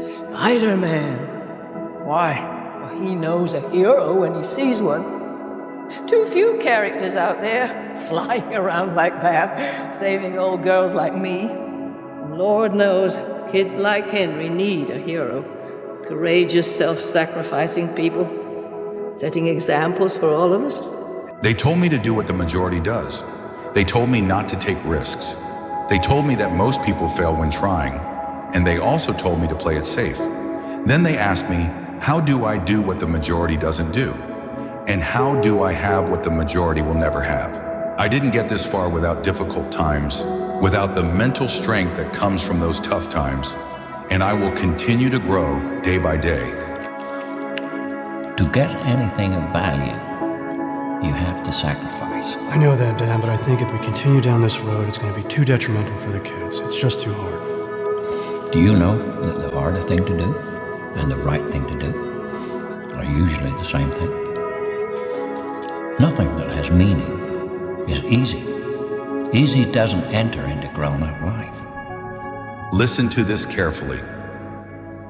Spider-Man. Why? Well, he knows a hero when he sees one. Too few characters out there flying around like that, saving old girls like me. Lord knows, kids like Henry need a hero. Courageous, self-sacrificing people, setting examples for all of us. They told me to do what the majority does. They told me not to take risks. They told me that most people fail when trying, and they also told me to play it safe. Then they asked me, how do I do what the majority doesn't do? And how do I have what the majority will never have? I didn't get this far without difficult times, without the mental strength that comes from those tough times, and I will continue to grow day by day. To get anything of value, you have to sacrifice. I know that, Dad, but I think if we continue down this road, it's going to be too detrimental for the kids. It's just too hard. Do you know that the harder thing to do and the right thing to do are usually the same thing? Nothing that has meaning is easy. Easy doesn't enter into grown-up life. Listen to this carefully.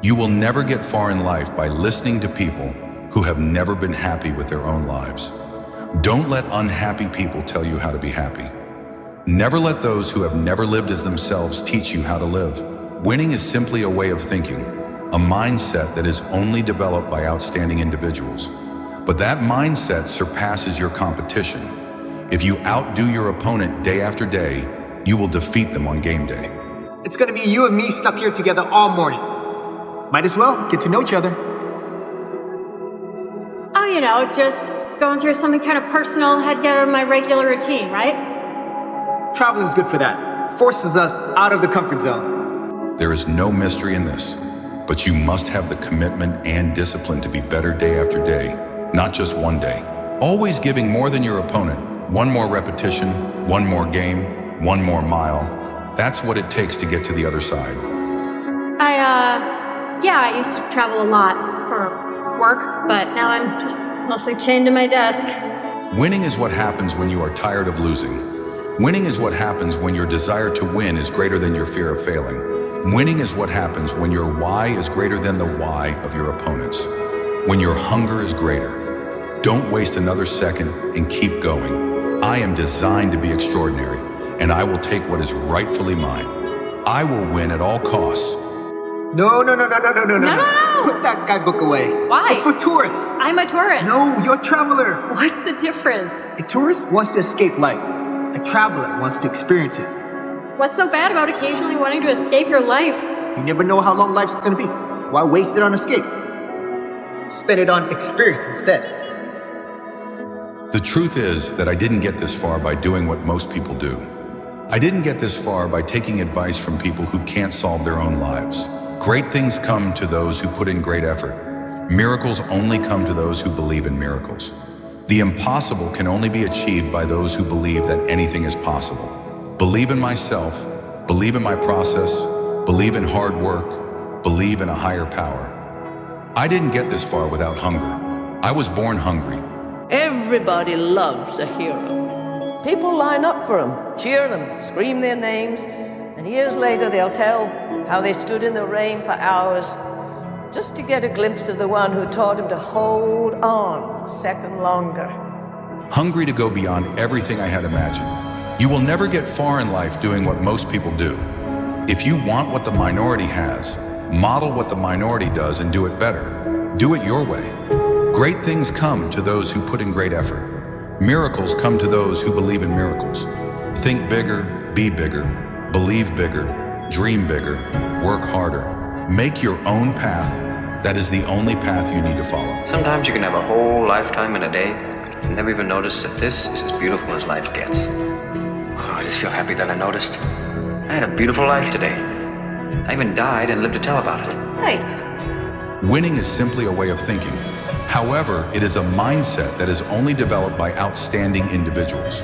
You will never get far in life by listening to people who have never been happy with their own lives. Don't let unhappy people tell you how to be happy. Never let those who have never lived as themselves teach you how to live. Winning is simply a way of thinking, a mindset that is only developed by outstanding individuals. But that mindset surpasses your competition. If you outdo your opponent day after day, you will defeat them on game day. It's gonna be you and me stuck here together all morning. Might as well get to know each other. Oh, you know, just going through something kind of personal, had to get out of my regular routine, right? Traveling's good for that. Forces us out of the comfort zone. There is no mystery in this, but you must have the commitment and discipline to be better day after day, not just one day. Always giving more than your opponent, one more repetition, one more game, one more mile. That's what it takes to get to the other side. I used to travel a lot for work, but now I'm just mostly chained to my desk. Winning is what happens when you are tired of losing. Winning is what happens when your desire to win is greater than your fear of failing. Winning is what happens when your why is greater than the why of your opponents. When your hunger is greater. Don't waste another second and keep going. I am designed to be extraordinary, and I will take what is rightfully mine. I will win at all costs. No. No. Put that guidebook away. Why? It's for tourists. I'm a tourist. No, you're a traveler. What's the difference? A tourist wants to escape life. A traveler wants to experience it. What's so bad about occasionally wanting to escape your life? You never know how long life's gonna be. Why waste it on escape? Spend it on experience instead. The truth is that I didn't get this far by doing what most people do. I didn't get this far by taking advice from people who can't solve their own lives. Great things come to those who put in great effort. Miracles only come to those who believe in miracles. The impossible can only be achieved by those who believe that anything is possible. Believe in myself, believe in my process, believe in hard work, believe in a higher power. I didn't get this far without hunger. I was born hungry. Everybody loves a hero. People line up for them, cheer them, scream their names, and years later they'll tell how they stood in the rain for hours just to get a glimpse of the one who taught him to hold on a second longer. Hungry to go beyond everything I had imagined. You will never get far in life doing what most people do. If you want what the minority has, model what the minority does and do it better. Do it your way. Great things come to those who put in great effort. Miracles come to those who believe in miracles. Think bigger, be bigger, believe bigger, dream bigger, work harder. Make your own path. That is the only path you need to follow. Sometimes you can have a whole lifetime in a day and never even notice that this is as beautiful as life gets. Oh, I just feel happy that I noticed. I had a beautiful life today. I even died and lived to tell about it. Right. Winning is simply a way of thinking. However, it is a mindset that is only developed by outstanding individuals.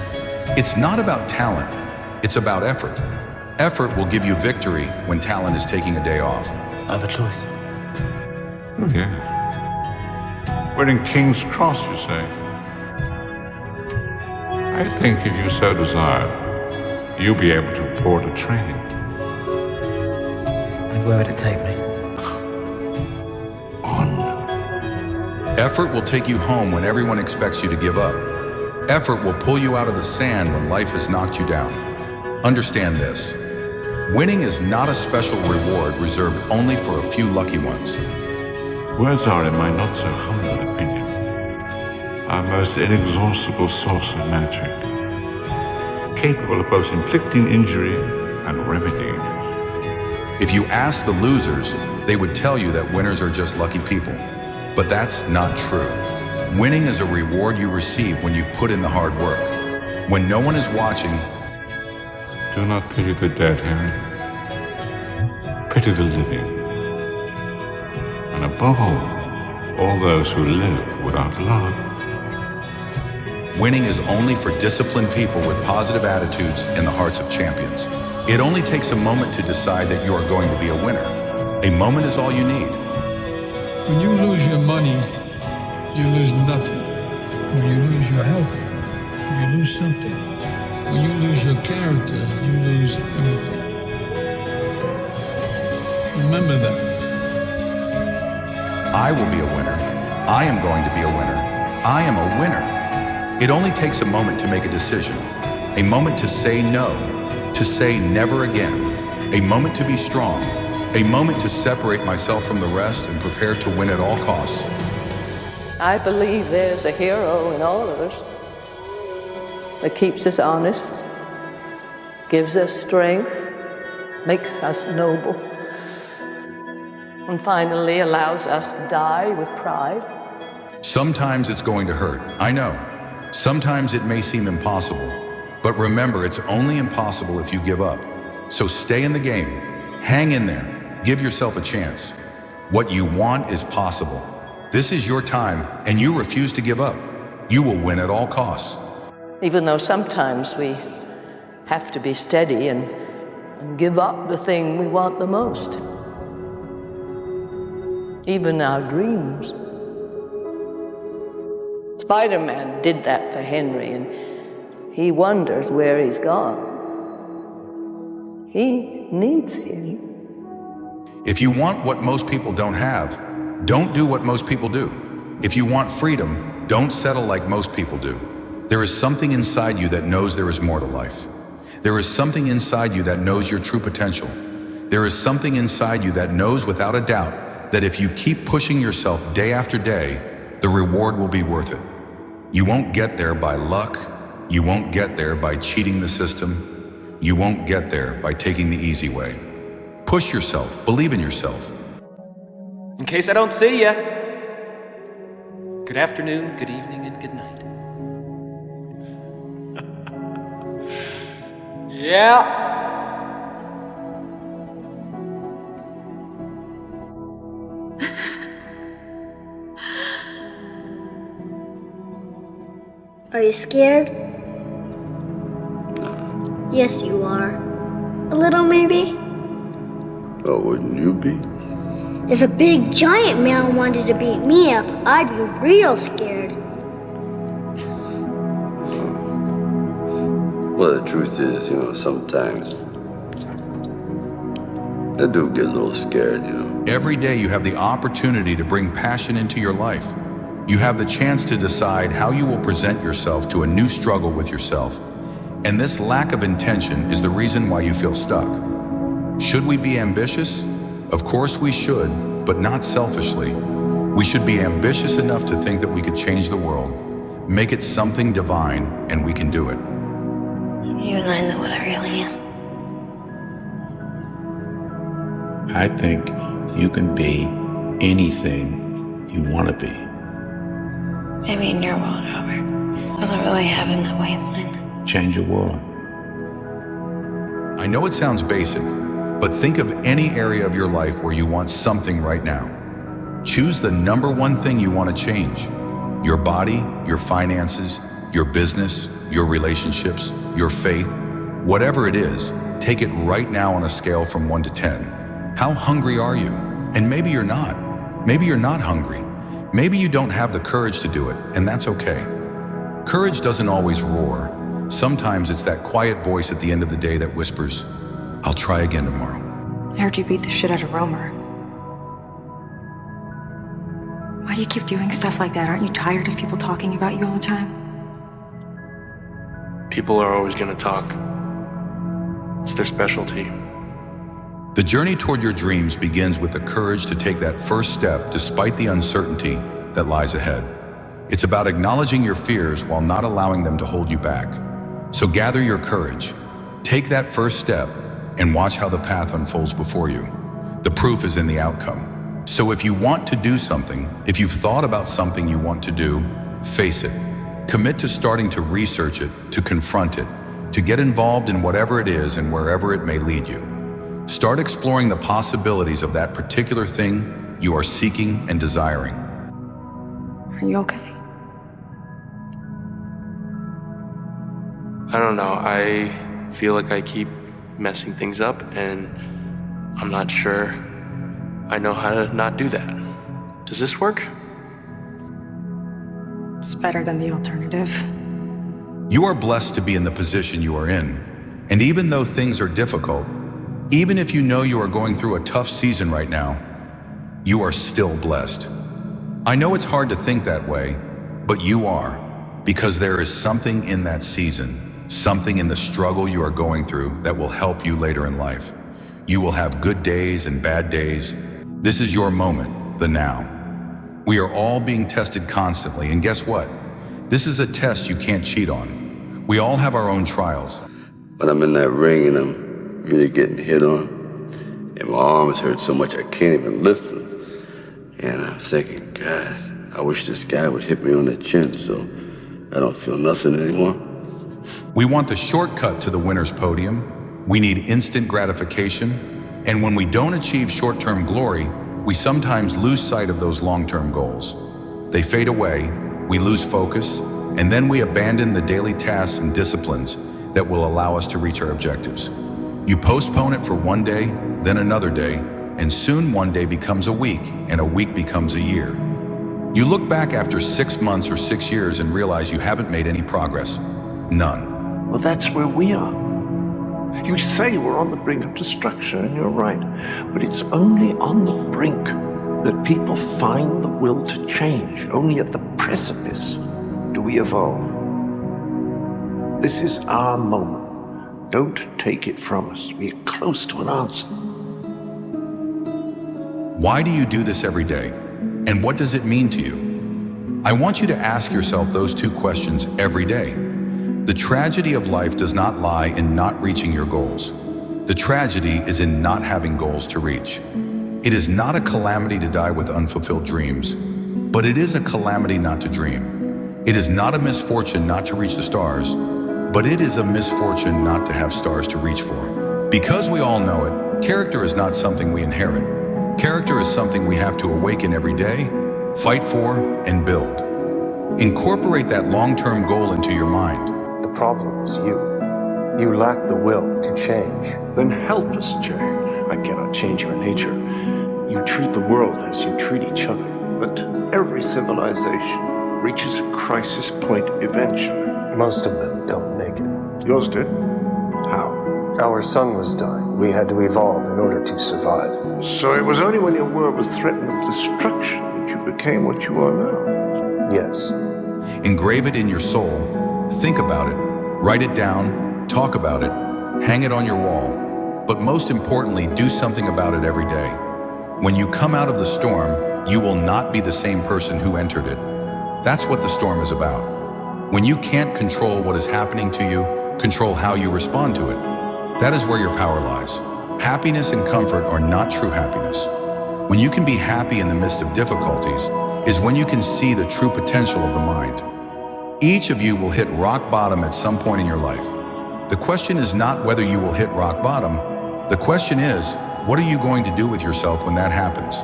It's not about talent, it's about effort. Effort will give you victory when talent is taking a day off. I have a choice. Yeah. Wearing King's Cross, you say? I think if you so desire, you'll be able to board a train. And where would it take me? Effort will take you home when everyone expects you to give up. Effort will pull you out of the sand when life has knocked you down. Understand this. Winning is not a special reward reserved only for a few lucky ones. Words are, in my not so humble opinion, our most inexhaustible source of magic, capable of both inflicting injury and remedying it. If you ask the losers, they would tell you that winners are just lucky people. But that's not true. Winning is a reward you receive when you've put in the hard work. When no one is watching, do not pity the dead, Harry. Pity the living. And above all those who live without love. Winning is only for disciplined people with positive attitudes in the hearts of champions. It only takes a moment to decide that you are going to be a winner. A moment is all you need. When you lose your money, you lose nothing. When you lose your health, you lose something. When you lose your character, you lose everything. Remember that. I will be a winner. I am going to be a winner. I am a winner. It only takes a moment to make a decision. A moment to say no, to say never again. A moment to be strong. A moment to separate myself from the rest and prepare to win at all costs. I believe there's a hero in all of us that keeps us honest, gives us strength, makes us noble, and finally allows us to die with pride. Sometimes it's going to hurt, I know. Sometimes it may seem impossible, but remember, it's only impossible if you give up. So stay in the game, hang in there. Give yourself a chance. What you want is possible. This is your time, and you refuse to give up. You will win at all costs. Even though sometimes we have to be steady and give up the thing we want the most. Even our dreams. Spider-Man did that for Henry, and he wonders where he's gone. He needs him. If you want what most people don't have, don't do what most people do. If you want freedom, don't settle like most people do. There is something inside you that knows there is more to life. There is something inside you that knows your true potential. There is something inside you that knows without a doubt that if you keep pushing yourself day after day, the reward will be worth it. You won't get there by luck. You won't get there by cheating the system. You won't get there by taking the easy way. Push yourself, believe in yourself. In case I don't see ya, good afternoon, good evening, and good night. Yeah. Are you scared? Yes, you are. A little, maybe? Oh, wouldn't you be? If a big giant man wanted to beat me up, I'd be real scared. Well, the truth is, sometimes I do get a little scared, Every day you have the opportunity to bring passion into your life. You have the chance to decide how you will present yourself to a new struggle with yourself. And this lack of intention is the reason why you feel stuck. Should we be ambitious? Of course we should, but not selfishly. We should be ambitious enough to think that we could change the world, make it something divine, and we can do it. You and I know what I really am. I think you can be anything you want to be. Maybe in your world, Robert. Doesn't really happen that way in mine. Change your world. I know it sounds basic, but think of any area of your life where you want something right now. Choose the number one thing you want to change. Your body, your finances, your business, your relationships, your faith, whatever it is, take it right now on a scale from 1 to 10. How hungry are you? And maybe you're not. Maybe you're not hungry. Maybe you don't have the courage to do it, and that's okay. Courage doesn't always roar. Sometimes it's that quiet voice at the end of the day that whispers, I'll try again tomorrow. I heard you beat the shit out of Romer. Why Why do you keep doing stuff like that? Aren't you tired of people talking about you all the time? People are always going to talk. It's their specialty. The journey toward your dreams begins with the courage to take that first step despite the uncertainty that lies ahead. It's about acknowledging your fears while not allowing them to hold you back. So gather your courage, take that first step, and watch how the path unfolds before you. The proof is in the outcome. So if you want to do something, if you've thought about something you want to do, face it. Commit to starting to research it, to confront it, to get involved in whatever it is and wherever it may lead you. Start exploring the possibilities of that particular thing you are seeking and desiring. Are you okay? I don't know. I feel like I keep messing things up, and I'm not sure I know how to not do that. Does this work? It's better than the alternative. You are blessed to be in the position you are in. And even though things are difficult, even if you know you are going through a tough season right now, you are still blessed. I know it's hard to think that way, but you are, because there is something in that season, something in the struggle you are going through that will help you later in life. You will have good days and bad days. This is your moment, the now. We are all being tested constantly, and guess what? This is a test you can't cheat on. We all have our own trials. When I'm in that ring and I'm really getting hit on, and my arms hurt so much I can't even lift them. And I'm thinking, God, I wish this guy would hit me on the chin so I don't feel nothing anymore. We want the shortcut to the winner's podium. We need instant gratification. And when we don't achieve short-term glory, we sometimes lose sight of those long-term goals. They fade away, we lose focus, and then we abandon the daily tasks and disciplines that will allow us to reach our objectives. You postpone it for one day, then another day, and soon one day becomes a week, and a week becomes a year. You look back after 6 months or 6 years and realize you haven't made any progress. None. Well, that's where we are. You say we're on the brink of destruction, and you're right. But it's only on the brink that people find the will to change. Only at the precipice do we evolve. This is our moment. Don't take it from us. We are close to an answer. Why do you do this every day? And what does it mean to you? I want you to ask yourself those two questions every day. The tragedy of life does not lie in not reaching your goals. The tragedy is in not having goals to reach. It is not a calamity to die with unfulfilled dreams, but it is a calamity not to dream. It is not a misfortune not to reach the stars, but it is a misfortune not to have stars to reach for. Because we all know it, character is not something we inherit. Character is something we have to awaken every day, fight for, and build. Incorporate that long-term goal into your mind. The problem is you. You lack the will to change. Then help us change. I cannot change your nature. You treat the world as you treat each other. But every civilization reaches a crisis point eventually. Most of them don't make it. Yours did? How? Our sun was dying. We had to evolve in order to survive. So it was only when your world was threatened with destruction that you became what you are now? Yes. Engrave it in your soul. Think about it. Write it down. Talk about it. Hang it on your wall. But most importantly, do something about it every day. When you come out of the storm, you will not be the same person who entered it. That's what the storm is about. When you can't control what is happening to you, control how you respond to it. That is where your power lies. Happiness and comfort are not true happiness. When you can be happy in the midst of difficulties is when you can see the true potential of the mind. Each of you will hit rock bottom at some point in your life. The question is not whether you will hit rock bottom. The question is, what are you going to do with yourself when that happens?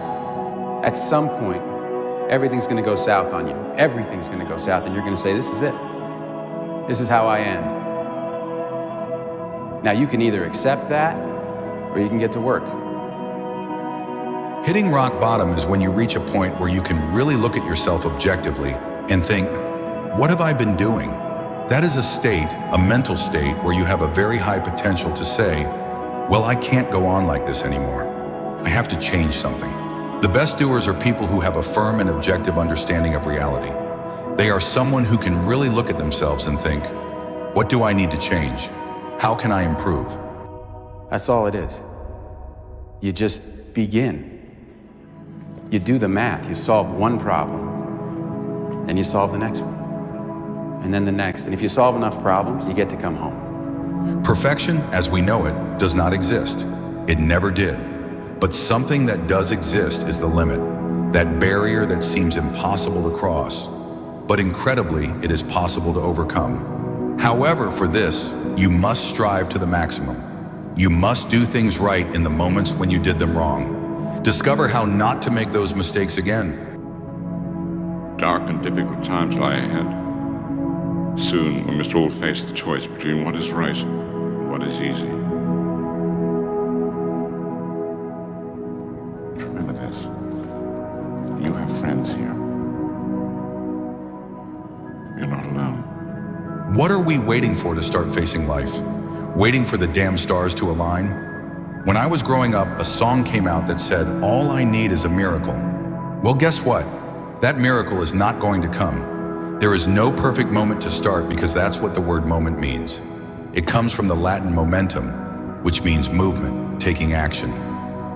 At some point, everything's going to go south on you. Everything's going to go south, and you're going to say, this is it. This is how I end. Now, you can either accept that, or you can get to work. Hitting rock bottom is when you reach a point where you can really look at yourself objectively and think, what have I been doing? That is a state, a mental state, where you have a very high potential to say, well, I can't go on like this anymore. I have to change something. The best doers are people who have a firm and objective understanding of reality. They are someone who can really look at themselves and think, what do I need to change? How can I improve? That's all it is. You just begin. You do the math, you solve one problem, then you solve the next one, and then the next. And if you solve enough problems, you get to come home. Perfection, as we know it, does not exist. It never did. But something that does exist is the limit, that barrier that seems impossible to cross. But incredibly, it is possible to overcome. However, for this, you must strive to the maximum. You must do things right in the moments when you did them wrong. Discover how not to make those mistakes again. Dark and difficult times lie ahead. Soon, we must all face the choice between what is right and what is easy. Remember this. You have friends here. You're not alone. What are we waiting for to start facing life? Waiting for the damn stars to align? When I was growing up, a song came out that said, all I need is a miracle. Well, guess what? That miracle is not going to come. There is no perfect moment to start because that's what the word moment means. It comes from the Latin momentum, which means movement, taking action.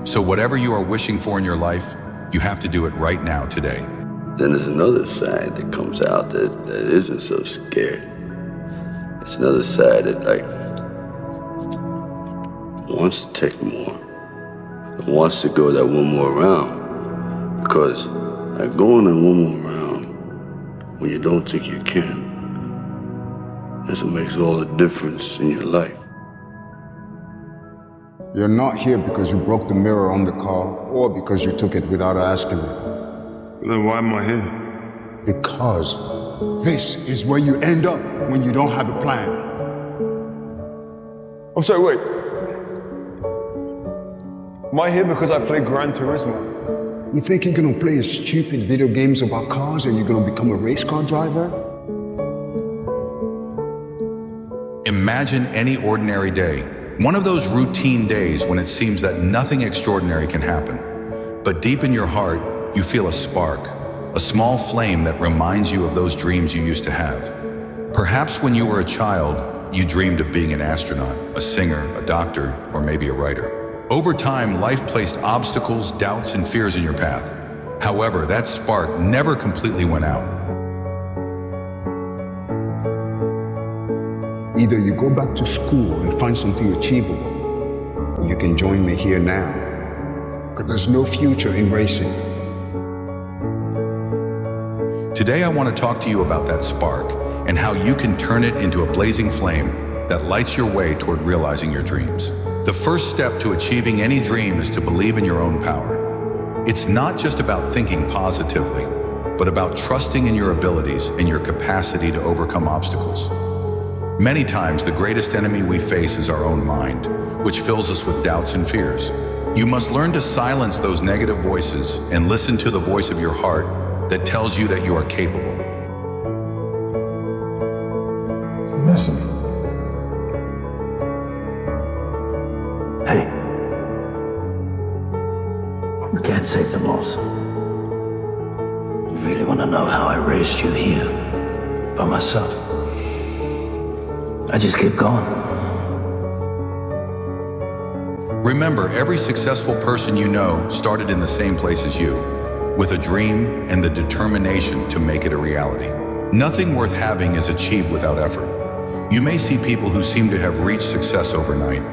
So whatever you are wishing for in your life, you have to do it right now, today. Then there's another side that comes out that isn't so scared. It's another side that wants to take more, and wants to go that one more round. Because going that one more round when you don't think you can, that's what makes all the difference in your life. You're not here because you broke the mirror on the car or because you took it without asking me. Then why am I here? Because this is where you end up when you don't have a plan. I'm sorry, wait. Am I here because I play Gran Turismo? You think you're gonna play stupid video games about cars and you're gonna become a race car driver? Imagine any ordinary day, one of those routine days when it seems that nothing extraordinary can happen. But deep in your heart, you feel a spark, a small flame that reminds you of those dreams you used to have. Perhaps when you were a child, you dreamed of being an astronaut, a singer, a doctor, or maybe a writer. Over time, life placed obstacles, doubts, and fears in your path. However, that spark never completely went out. Either you go back to school and find something achievable, or you can join me here now. Because there's no future in racing. Today, I want to talk to you about that spark and how you can turn it into a blazing flame that lights your way toward realizing your dreams. The first step to achieving any dream is to believe in your own power. It's not just about thinking positively, but about trusting in your abilities and your capacity to overcome obstacles. Many times, the greatest enemy we face is our own mind, which fills us with doubts and fears. You must learn to silence those negative voices and listen to the voice of your heart that tells you that you are capable. Listen. Hey. We can't save them all. You really want to know how I raised you here? By myself. I just keep going. Remember, every successful person you know started in the same place as you, with a dream and the determination to make it a reality. Nothing worth having is achieved without effort. You may see people who seem to have reached success overnight,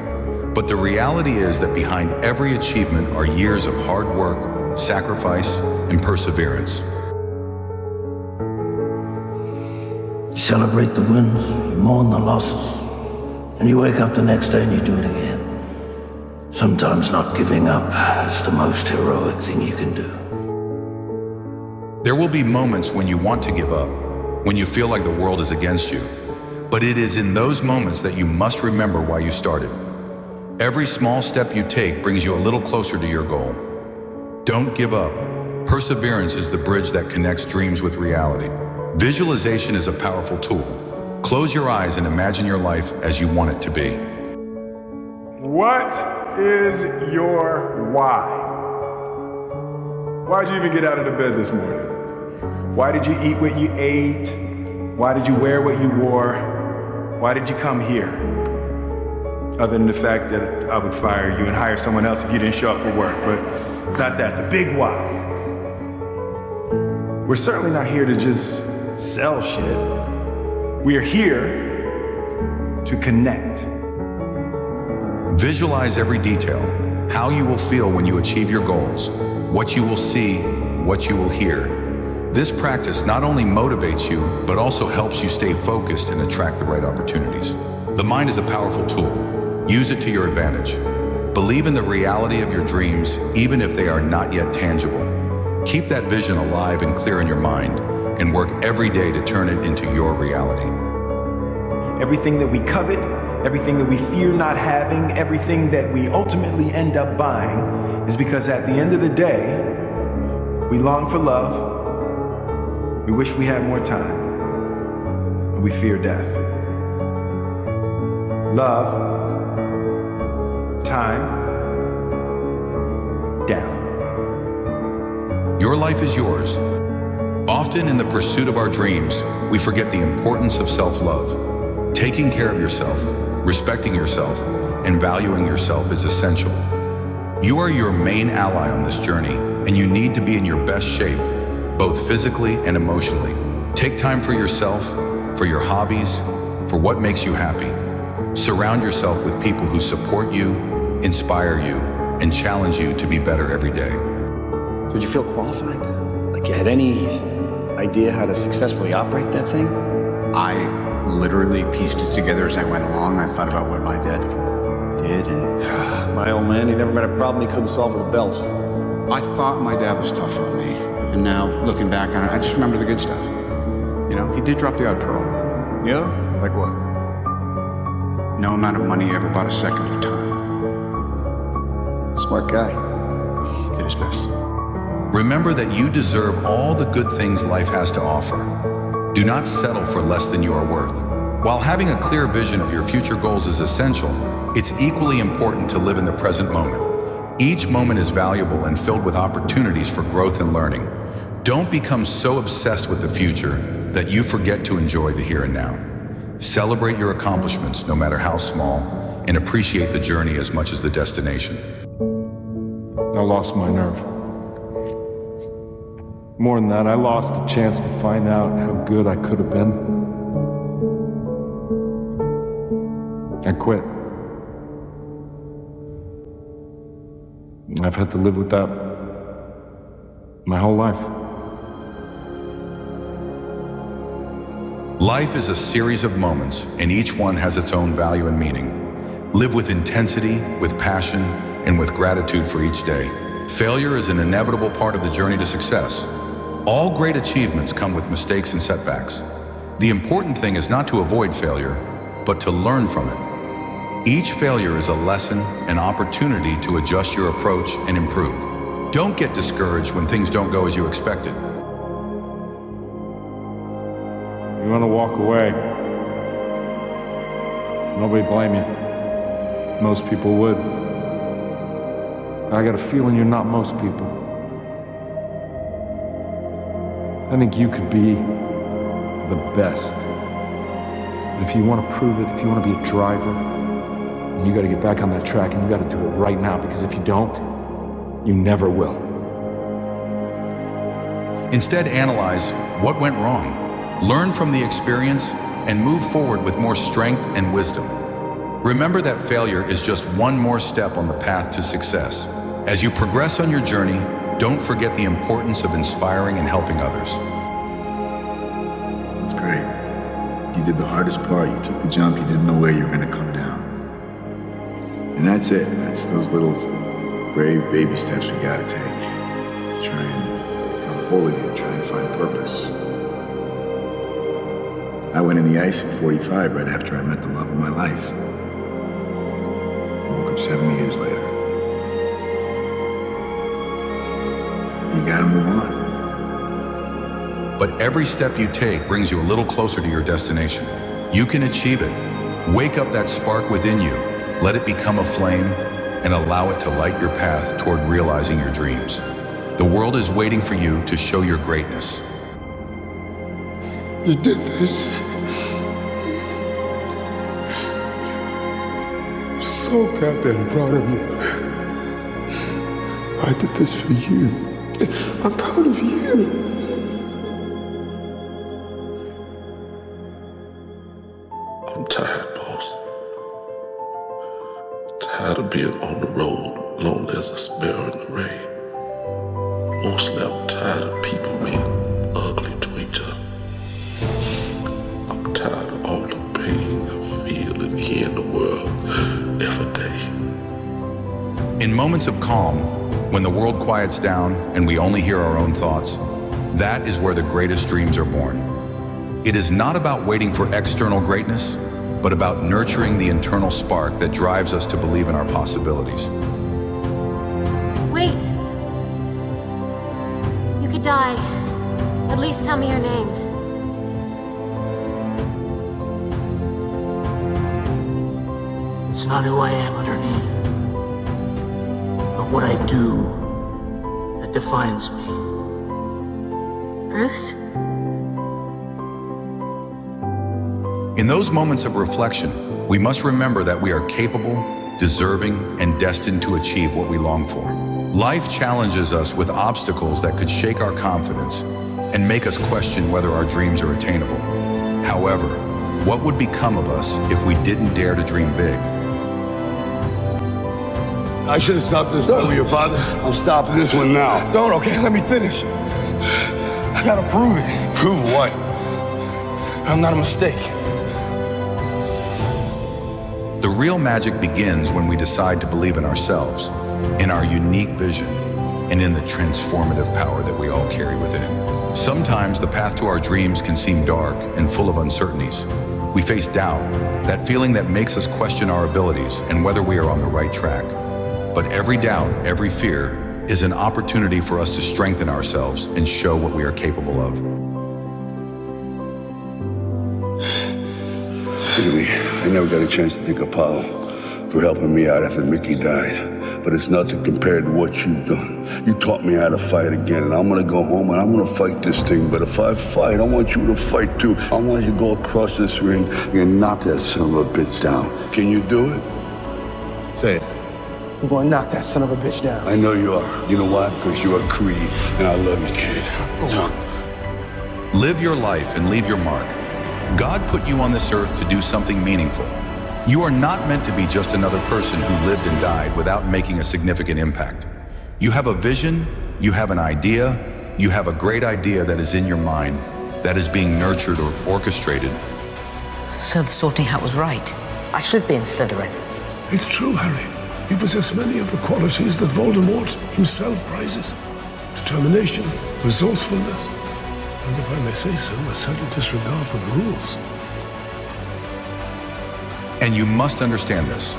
but the reality is that behind every achievement are years of hard work, sacrifice, and perseverance. You celebrate the wins, you mourn the losses, and you wake up the next day and you do it again. Sometimes not giving up is the most heroic thing you can do. There will be moments when you want to give up, when you feel like the world is against you. But it is in those moments that you must remember why you started. Every small step you take brings you a little closer to your goal. Don't give up. Perseverance is the bridge that connects dreams with reality. Visualization is a powerful tool. Close your eyes and imagine your life as you want it to be. What is your why? Why'd you even get out of the bed this morning? Why did you eat what you ate? Why did you wear what you wore? Why did you come here? Other than the fact that I would fire you and hire someone else if you didn't show up for work, but not that, the big why. We're certainly not here to just sell shit. We are here to connect. Visualize every detail, how you will feel when you achieve your goals, what you will see, what you will hear. This practice not only motivates you, but also helps you stay focused and attract the right opportunities. The mind is a powerful tool. Use it to your advantage. Believe in the reality of your dreams, even if they are not yet tangible. Keep that vision alive and clear in your mind, and work every day to turn it into your reality. Everything that we covet, everything that we fear not having, everything that we ultimately end up buying is because at the end of the day, we long for love, we wish we had more time, and we fear death. Love, time, death. Your life is yours. Often in the pursuit of our dreams, we forget the importance of self-love. Taking care of yourself, respecting yourself, and valuing yourself is essential. You are your main ally on this journey, and you need to be in your best shape, both physically and emotionally. Take time for yourself, for your hobbies, for what makes you happy. Surround yourself with people who support you, inspire you, and challenge you to be better every day. Did you feel qualified? Like you had any idea how to successfully operate that thing? I literally pieced it together as I went along. I thought about what my dad did, and my old man, he never met a problem he couldn't solve with a belt. I thought my dad was tough on me, and now looking back on it, I just remember the good stuff. You know, he did drop the odd pearl. Yeah? Like what? No amount of money ever bought a second of time. Smart guy. He did his best. Remember that you deserve all the good things life has to offer. Do not settle for less than you are worth. While having a clear vision of your future goals is essential, it's equally important to live in the present moment. Each moment is valuable and filled with opportunities for growth and learning. Don't become so obsessed with the future that you forget to enjoy the here and now. Celebrate your accomplishments, no matter how small, and appreciate the journey as much as the destination. I lost my nerve. More than that, I lost the chance to find out how good I could have been. I quit. I've had to live with that my whole life. Life is a series of moments, and each one has its own value and meaning. Live with intensity, with passion, and with gratitude for each day. Failure is an inevitable part of the journey to success. All great achievements come with mistakes and setbacks. The important thing is not to avoid failure, but to learn from it. Each failure is a lesson, an opportunity to adjust your approach and improve. Don't get discouraged when things don't go as you expected. You want to walk away. Nobody blame you. Most people would. I got a feeling you're not most people. I think you could be the best. But if you want to prove it, if you want to be a driver, you got to get back on that track, and you got to do it right now, because if you don't, you never will. Instead, analyze what went wrong. Learn from the experience and move forward with more strength and wisdom. Remember that failure is just one more step on the path to success. As you progress on your journey, don't forget the importance of inspiring and helping others. That's great. You did the hardest part. You took the jump. You didn't know where you were going to come down. And that's it. That's those little brave baby steps we got to take to try and become whole again, try and find purpose. I went in the ice at 45 right after I met the love of my life. I woke up 70 years later. You gotta move on. But every step you take brings you a little closer to your destination. You can achieve it. Wake up that spark within you, let it become a flame, and allow it to light your path toward realizing your dreams. The world is waiting for you to show your greatness. You did this. I'm so goddamn proud of you. I did this for you. I'm proud of you. I'm tired, boss. Tired of being on the road, lonely as a sparrow in the rain. Mostly I'm tired of people being ugly to each other. I'm tired of all the pain I feel and hear in the world every day. In moments of calm, when the world quiets down and we only hear our own thoughts, that is where the greatest dreams are born. It is not about waiting for external greatness, but about nurturing the internal spark that drives us to believe in our possibilities. Wait. You could die. At least tell me your name. It's not who I am underneath, but what I do that defines me. Bruce? In those moments of reflection, we must remember that we are capable, deserving, and destined to achieve what we long for. Life challenges us with obstacles that could shake our confidence and make us question whether our dreams are attainable. However, what would become of us if we didn't dare to dream big? I should have stopped this fight with your father. I'm stopping this one now. Don't, okay? Let me finish. I gotta prove it. Prove what? I'm not a mistake. The real magic begins when we decide to believe in ourselves, in our unique vision, and in the transformative power that we all carry within. Sometimes the path to our dreams can seem dark and full of uncertainties. We face doubt, that feeling that makes us question our abilities and whether we are on the right track. But every doubt, every fear, is an opportunity for us to strengthen ourselves and show what we are capable of. Anyway, I never got a chance to thank Apollo for helping me out after Mickey died. But it's nothing compared to what you've done. You taught me how to fight again, and I'm gonna go home and I'm gonna fight this thing. But if I fight, I want you to fight too. I want you to go across this ring and knock that son of a bitch down. Can you do it? Say it. I'm gonna knock that son of a bitch down. I know you are. You know why? Because you are Creed, and I love you, kid. So, live your life and leave your mark. God put you on this earth to do something meaningful. You are not meant to be just another person who lived and died without making a significant impact. You have a vision, you have an idea, you have a great idea that is in your mind, that is being nurtured or orchestrated. So the Sorting Hat was right. I should be in Slytherin. It's true, Harry. You possess many of the qualities that Voldemort himself prizes. Determination, resourcefulness, and if I may say so, a subtle disregard for the rules. And you must understand this.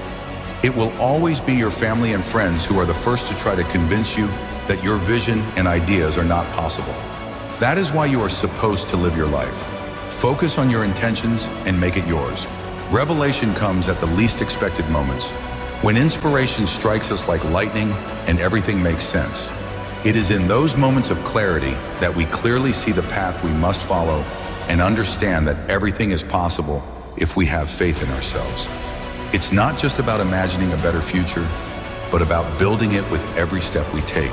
It will always be your family and friends who are the first to try to convince you that your vision and ideas are not possible. That is why you are supposed to live your life. Focus on your intentions and make it yours. Revelation comes at the least expected moments, when inspiration strikes us like lightning and everything makes sense. It is in those moments of clarity that we clearly see the path we must follow and understand that everything is possible if we have faith in ourselves. It's not just about imagining a better future, but about building it with every step we take,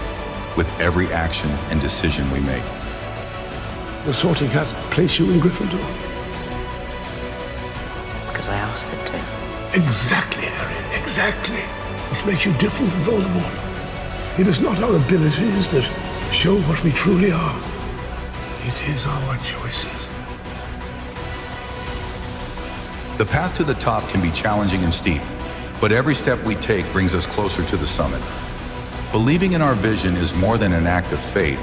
with every action and decision we make. The Sorting Hat place you in Gryffindor? Because I asked it to. Exactly, Harry, exactly. Which makes you different from Voldemort. It is not our abilities that show what we truly are. It is our choices. The path to the top can be challenging and steep, but every step we take brings us closer to the summit. Believing in our vision is more than an act of faith.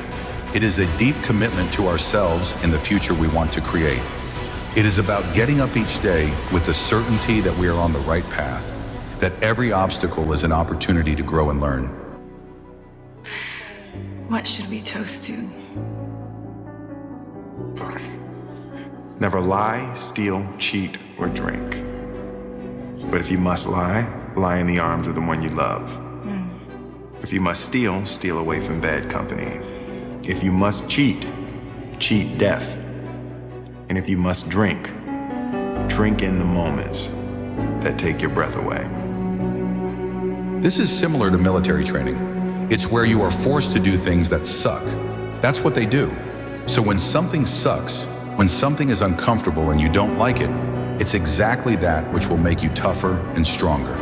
It is a deep commitment to ourselves and the future we want to create. It is about getting up each day with the certainty that we are on the right path, that every obstacle is an opportunity to grow and learn. What should we toast to? Never lie, steal, cheat, or drink. But if you must lie, lie in the arms of the one you love. If you must steal, steal away from bad company. If you must cheat, cheat death. And if you must drink, drink in the moments that take your breath away. This is similar to military training. It's where you are forced to do things that suck. That's what they do. So when something sucks, when something is uncomfortable and you don't like it, it's exactly that which will make you tougher and stronger.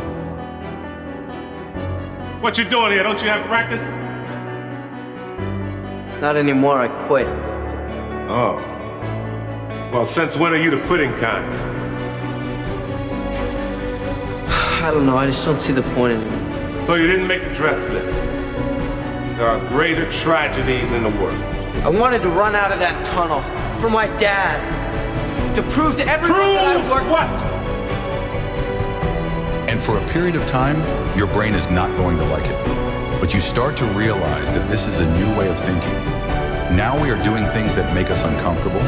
What you doing here? Don't you have practice? Not anymore, I quit. Oh. Well, since when are you the quitting kind? I don't know, I just don't see the point anymore. So you didn't make the dress list. There are greater tragedies in the world. I wanted to run out of that tunnel for my dad. To prove to everyone that I worked. What? And for a period of time, your brain is not going to like it. But you start to realize that this is a new way of thinking. Now we are doing things that make us uncomfortable.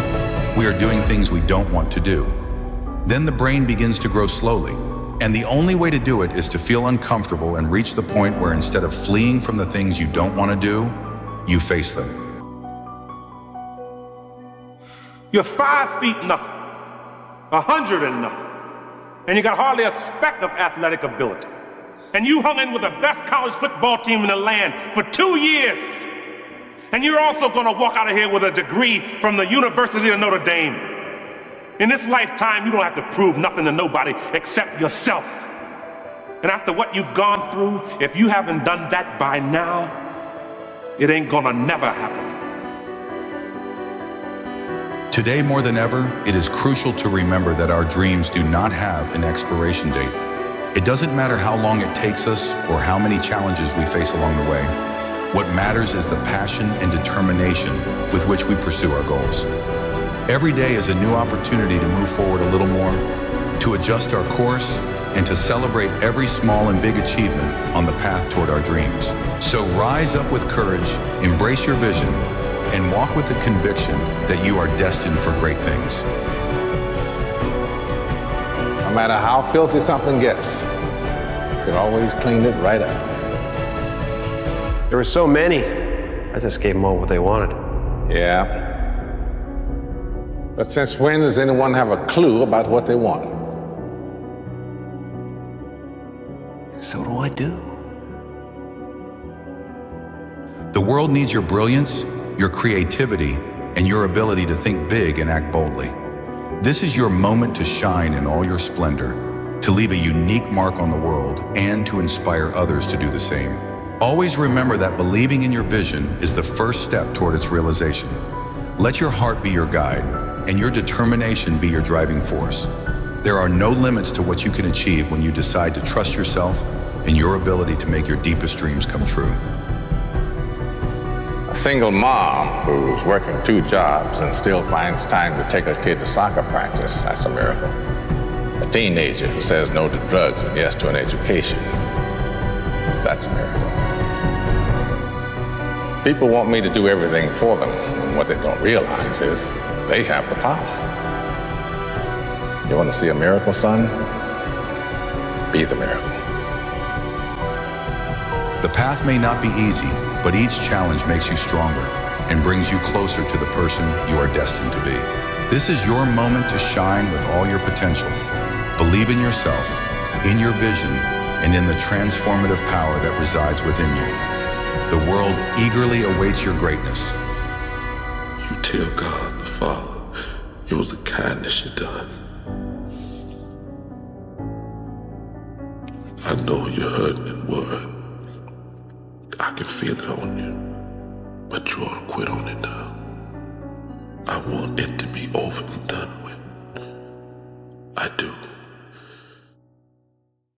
We are doing things we don't want to do. Then the brain begins to grow slowly. And the only way to do it is to feel uncomfortable and reach the point where instead of fleeing from the things you don't want to do, you face them. You're 5 feet nothing, 100 and nothing, and you got hardly a speck of athletic ability. And you hung in with the best college football team in the land for 2 years. And you're also gonna walk out of here with a degree from the University of Notre Dame. In this lifetime, you don't have to prove nothing to nobody except yourself. And after what you've gone through, if you haven't done that by now, it ain't gonna never happen. Today more than ever, it is crucial to remember that our dreams do not have an expiration date. It doesn't matter how long it takes us or how many challenges we face along the way. What matters is the passion and determination with which we pursue our goals. Every day is a new opportunity to move forward a little more, to adjust our course, and to celebrate every small and big achievement on the path toward our dreams. So rise up with courage, embrace your vision, and walk with the conviction that you are destined for great things. No matter how filthy something gets, you can always clean it right up. There were so many. I just gave them all what they wanted. Yeah. But since when does anyone have a clue about what they want? So do I do. The world needs your brilliance, your creativity, and your ability to think big and act boldly. This is your moment to shine in all your splendor, to leave a unique mark on the world, and to inspire others to do the same. Always remember that believing in your vision is the first step toward its realization. Let your heart be your guide, and your determination be your driving force. There are no limits to what you can achieve when you decide to trust yourself and your ability to make your deepest dreams come true. A single mom who's working 2 jobs and still finds time to take her kid to soccer practice, that's a miracle. A teenager who says no to drugs and yes to an education, that's a miracle. People want me to do everything for them, and what they don't realize is they have the power. You want to see a miracle, son? Be the miracle. The path may not be easy, but each challenge makes you stronger and brings you closer to the person you are destined to be. This is your moment to shine with all your potential. Believe in yourself, in your vision, and in the transformative power that resides within you. The world eagerly awaits your greatness. You tell God the Father it was a kindness you done. I know you're hurting and worried. I can feel it on you. But you ought to quit on it now. I want it to be over and done with. I do.